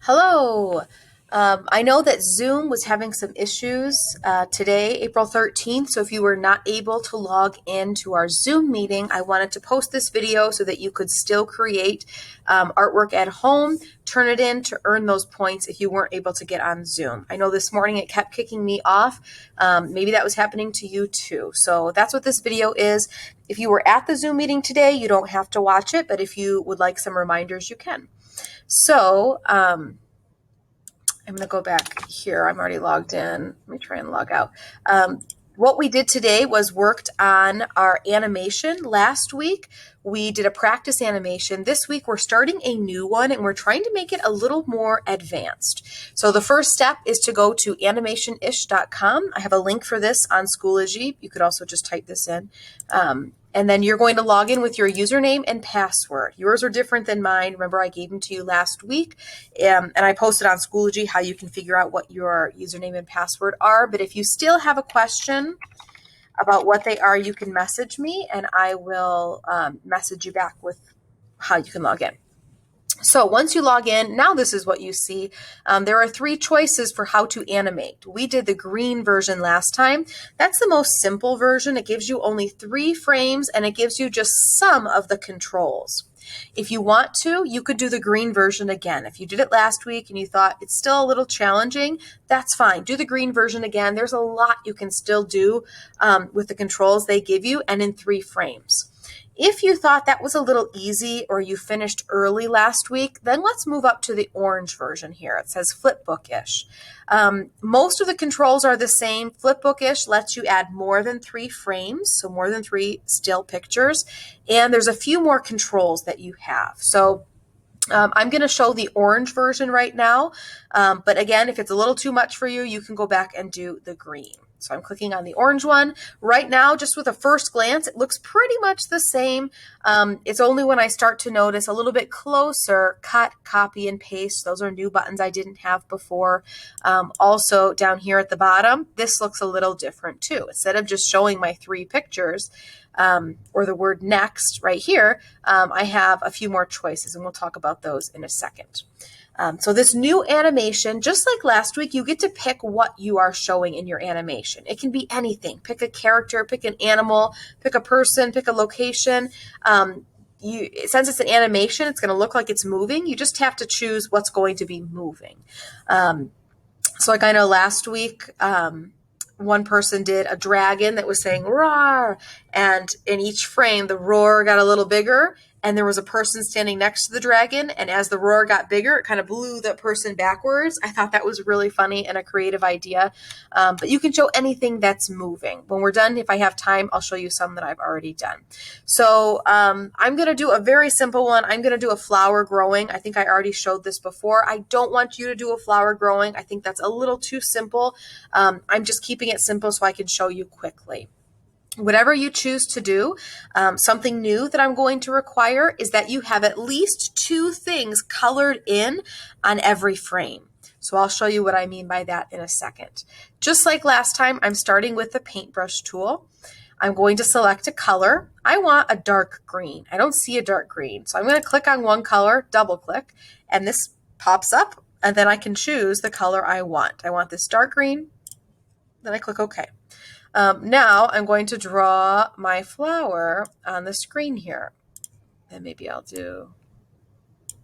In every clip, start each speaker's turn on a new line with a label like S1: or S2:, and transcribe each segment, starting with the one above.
S1: Hello. I know that Zoom was having some issues today, April 13th. So if you were not able to log in to our Zoom meeting, I wanted to post this video so that you could still create artwork at home, turn it in to earn those points if you weren't able to get on Zoom. I know this morning it kept kicking me off. Maybe that was happening to you too. So that's what this video is. If you were at the Zoom meeting today, you don't have to watch it, but if you would like some reminders, you can. So I'm going to go back here. I'm already logged in. Let me try and log out. What we did today was worked on our animation. Last week, we did a practice animation. This week, we're starting a new one, and we're trying to make it a little more advanced. So the first step is to go to animationish.com. I have a link for this on Schoology. You could also just type this in. And then you're going to log in with your username and password. Yours are different than mine. Remember, I gave them to you last week. And I posted on Schoology how you can figure out what your username and password are. But if you still have a question about what they are, you can message me and I will message you back with how you can log in. So once you log in, now this is what you see. There are three choices for how to animate. We did the green version last time. That's the most simple version. It gives you only 3 frames and it gives you just some of the controls. If you want to, you could do the green version again. If you did it last week and you thought it's still a little challenging, that's fine. Do the green version again. There's a lot you can still do with the controls they give you and in 3 frames. If you thought that was a little easy or you finished early last week, then let's move up to the orange version here. It says Flipbookish. Most of the controls are the same. Flipbookish lets you add more than 3 frames, so more than 3 still pictures, and there's a few more controls that you have. So I'm going to show the orange version right now, but again, if it's a little too much for you, you can go back and do the green. So I'm clicking on the orange one. Right now, just with a first glance, it looks pretty much the same. It's only when I start to notice a little bit closer, cut, copy, and paste. Those are new buttons I didn't have before. Also, down here at the bottom, this looks a little different too. Instead of just showing my 3 pictures, or the word next right here, I have a few more choices, and we'll talk about those in a second. So this new animation, just like last week, you get to pick what you are showing in your animation. It can be anything. Pick a character, pick an animal, pick a person, pick a location. Since it's an animation, it's going to look like it's moving. You just have to choose what's going to be moving. So like I know last week, one person did a dragon that was saying roar, and in each frame the roar got a little bigger and there was a person standing next to the dragon, and as the roar got bigger it kind of blew the person backwards. I thought that was really funny and a creative idea, but you can show anything that's moving. When we're done, if I have time, I'll show you some that I've already done. So I'm going to do a very simple one. I'm going to do a flower growing. I think I already showed this before. I don't want you to do a flower growing. I think that's a little too simple. I'm just keeping it simple so I can show you quickly. Whatever you choose to do, something new that I'm going to require is that you have at least 2 things colored in on every frame. So I'll show you what I mean by that in a second. Just like last time, I'm starting with the paintbrush tool. I'm going to select a color. I want a dark green. I don't see a dark green. So I'm going to click on one color, double click, and this pops up, and then I can choose the color I want. I want this dark green. Then I click OK. Now I'm going to draw my flower on the screen here. And maybe I'll do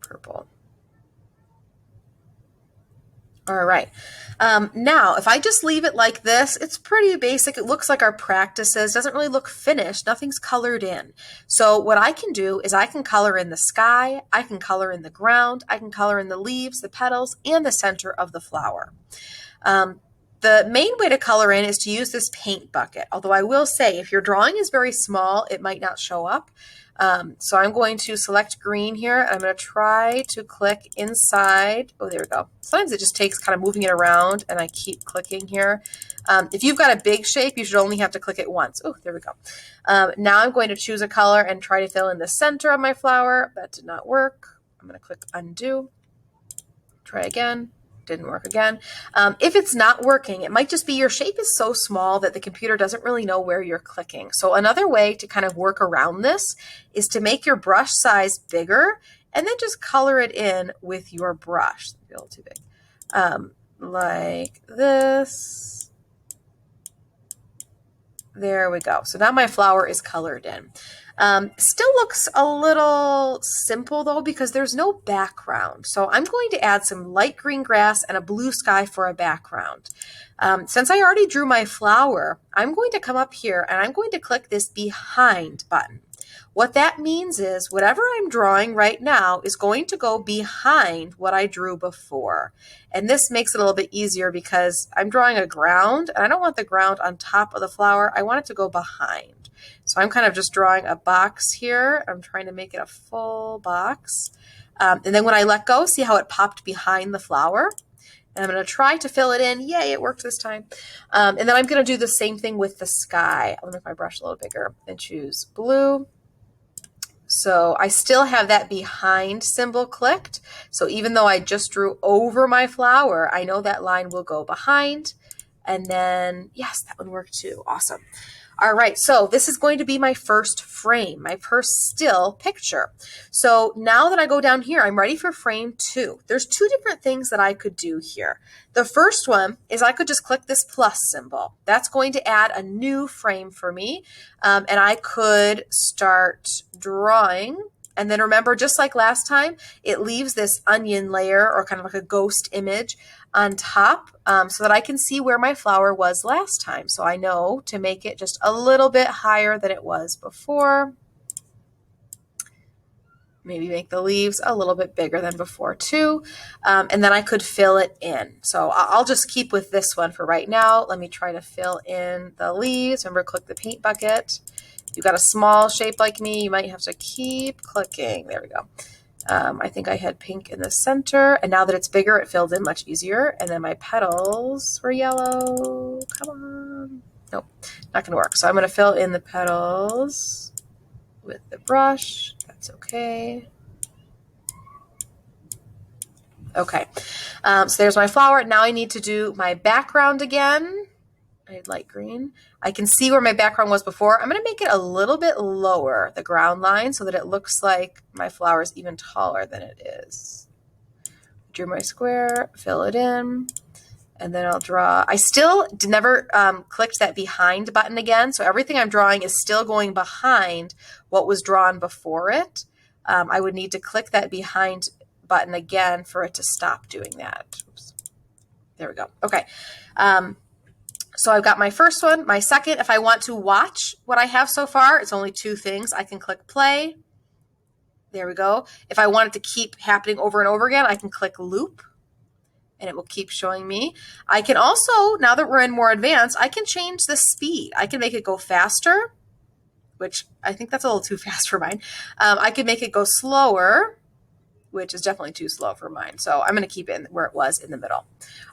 S1: purple. All right. Now, if I just leave it like this, it's pretty basic. It looks like our practices. Doesn't really look finished. Nothing's colored in. So what I can do is I can color in the sky. I can color in the ground. I can color in the leaves, the petals, and the center of the flower. The main way to color in is to use this paint bucket. Although I will say, if your drawing is very small, it might not show up. So I'm going to select green here. I'm going to try to click inside. Oh, there we go. Sometimes it just takes kind of moving it around, and I keep clicking here. If you've got a big shape, you should only have to click it once. Oh, there we go. Now I'm going to choose a color and try to fill in the center of my flower. That did not work. I'm going to click undo. Try again. Didn't work again. If it's not working, it might just be your shape is so small that the computer doesn't really know where you're clicking. So another way to kind of work around this is to make your brush size bigger and then just color it in with your brush. Maybe a little too big. Like this. There we go. So now my flower is colored in. Still looks a little simple though because there's no background. So I'm going to add some light green grass and a blue sky for a background. Since I already drew my flower, I'm going to come up here and I'm going to click this behind button. What that means is whatever I'm drawing right now is going to go behind what I drew before. And this makes it a little bit easier because I'm drawing a ground and I don't want the ground on top of the flower. I want it to go behind. So I'm kind of just drawing a box here. I'm trying to make it a full box. And then when I let go, see how it popped behind the flower? And I'm going to try to fill it in. Yay, it worked this time. And then I'm going to do the same thing with the sky. I'll make my brush a little bigger and choose blue. So I still have that behind symbol clicked. So even though I just drew over my flower, I know that line will go behind. And then, yes, that one worked too. Awesome. All right, so this is going to be my first frame, my first still picture. So now that I go down here, I'm ready for frame 2. There's 2 different things that I could do here. The first one is I could just click this plus symbol. That's going to add a new frame for me. And I could start drawing. And then remember, just like last time, it leaves this onion layer or kind of like a ghost image on top so that I can see where my flower was last time. So I know to make it just a little bit higher than it was before. Maybe make the leaves a little bit bigger than before too. And then I could fill it in. So I'll just keep with this one for right now. Let me try to fill in the leaves. Remember, click the paint bucket. If you've got a small shape like me, you might have to keep clicking. There we go. I think I had pink in the center, and now that it's bigger, it filled in much easier. And then my petals were yellow. Come on. Nope, not going to work. So I'm going to fill in the petals with the brush. That's okay. Okay, so there's my flower. Now I need to do my background again. I had light green. I can see where my background was before. I'm going to make it a little bit lower, the ground line, so that it looks like my flower is even taller than it is. Drew my square, fill it in, and then I'll draw. I still never clicked that behind button again, so everything I'm drawing is still going behind what was drawn before it. I would need to click that behind button again for it to stop doing that. Oops. There we go. Okay. So I've got my first one, my second. If I want to watch what I have so far, it's only 2 things. I can click play. There we go. If I want it to keep happening over and over again, I can click loop and it will keep showing me. I can also, now that we're in more advanced, I can change the speed. I can make it go faster, which I think that's a little too fast for mine. I can make it go slower, which is definitely too slow for mine. So I'm going to keep it where it was in the middle.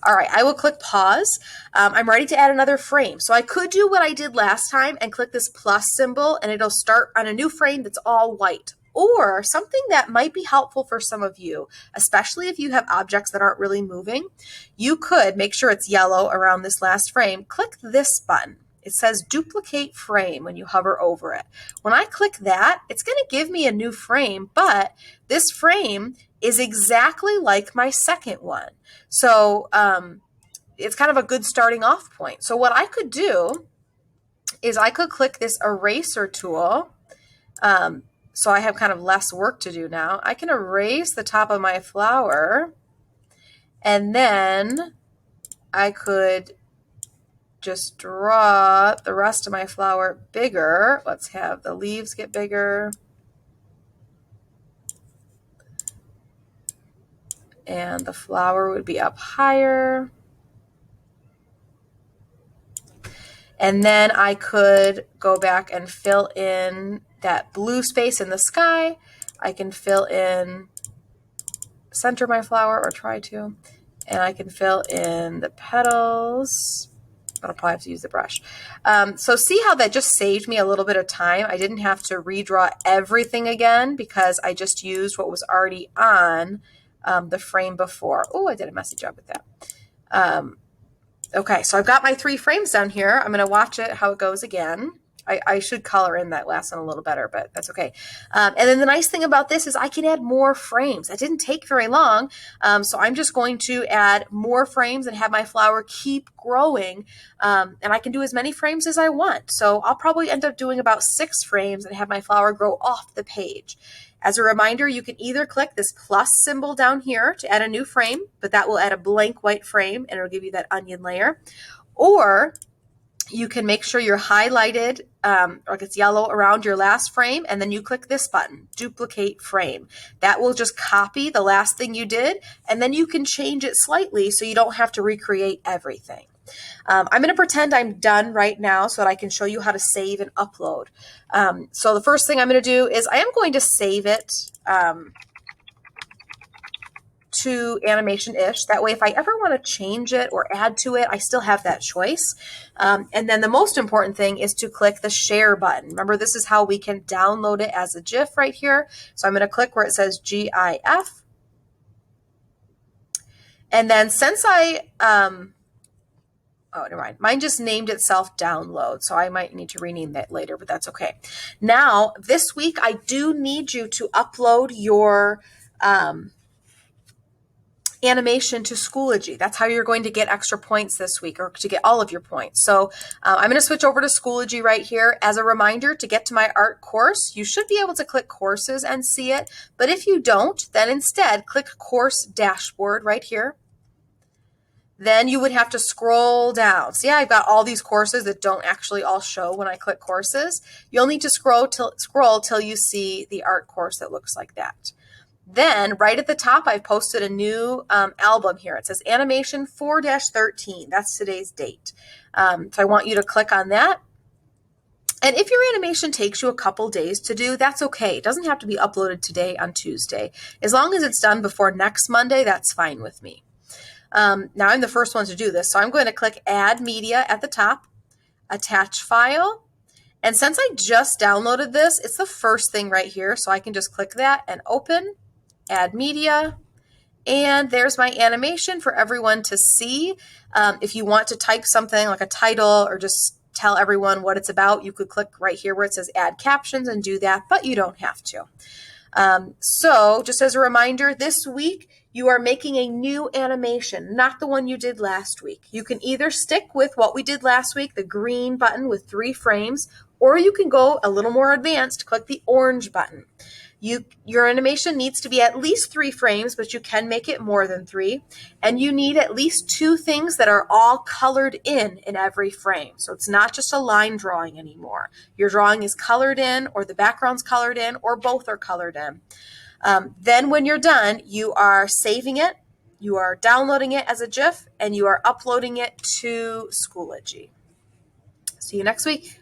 S1: All right, I will click pause. I'm ready to add another frame. So I could do what I did last time and click this plus symbol and it'll start on a new frame that's all white. Or something that might be helpful for some of you, especially if you have objects that aren't really moving, you could make sure it's yellow around this last frame. Click this button. It says duplicate frame when you hover over it. When I click that, it's going to give me a new frame, but this frame is exactly like my second one. So it's kind of a good starting off point. So what I could do is I could click this eraser tool. So I have kind of less work to do now. I can erase the top of my flower, and then I could just draw the rest of my flower bigger. Let's have the leaves get bigger. And the flower would be up higher. And then I could go back and fill in that blue space in the sky. I can fill in, center my flower, or try to, and I can fill in the petals. I'll probably have to use the brush. So see how that just saved me a little bit of time. I didn't have to redraw everything again because I just used what was already on the frame before. Oh, I did a messy job with that. Okay, so I've got my 3 frames down here. I'm going to watch it, how it goes again. I should color in that last one a little better, but that's okay. And then the nice thing about this is I can add more frames. That didn't take very long. So I'm just going to add more frames and have my flower keep growing. And I can do as many frames as I want. So I'll probably end up doing about 6 frames and have my flower grow off the page. As a reminder, you can either click this plus symbol down here to add a new frame, but that will add a blank white frame and it'll give you that onion layer. Or you can make sure you're highlighted, like it's yellow around your last frame, and then you click this button, duplicate frame. That will just copy the last thing you did, and then you can change it slightly so you don't have to recreate everything. I'm going to pretend I'm done right now so that I can show you how to save and upload. So the first thing I'm going to do is I am going to save it to AnimationIsh. That way, if I ever want to change it or add to it, I still have that choice. And then the most important thing is to click the share button. Remember, this is how we can download it as a GIF right here. So I'm going to click where it says GIF. And then since oh, never mind. Mine just named itself download, so I might need to rename that later, but that's okay. Now, this week, I do need you to upload your animation to Schoology. That's how you're going to get extra points this week, or to get all of your points. So I'm going to switch over to Schoology right here. As a reminder, to get to my art course, you should be able to click courses and see it. But if you don't, then instead click course dashboard right here. Then you would have to scroll down. See, I've got all these courses that don't actually all show when I click courses. You'll need to scroll till you see the art course that looks like that. Then right at the top, I've posted a new album here. It says Animation 4-13. That's today's date. So I want you to click on that. And if your animation takes you a couple days to do, that's okay. It doesn't have to be uploaded today on Tuesday. As long as it's done before next Monday, that's fine with me. Now I'm the first one to do this. So I'm going to click Add Media at the top, Attach File. And since I just downloaded this, it's the first thing right here. So I can just click that and open. Add media, and there's my animation for everyone to see. If you want to type something like a title or just tell everyone what it's about, you could click right here where it says add captions and do that, but you don't have to. So just as a reminder, this week you are making a new animation, not the one you did last week. You can either stick with what we did last week, the green button with 3 frames, or you can go a little more advanced, click the orange button. Your animation needs to be at least 3 frames, but you can make it more than 3. And you need at least 2 things that are all colored in every frame. So it's not just a line drawing anymore. Your drawing is colored in, or the background's colored in, or both are colored in. Then when you're done, you are saving it, you are downloading it as a GIF, and you are uploading it to Schoology. See you next week.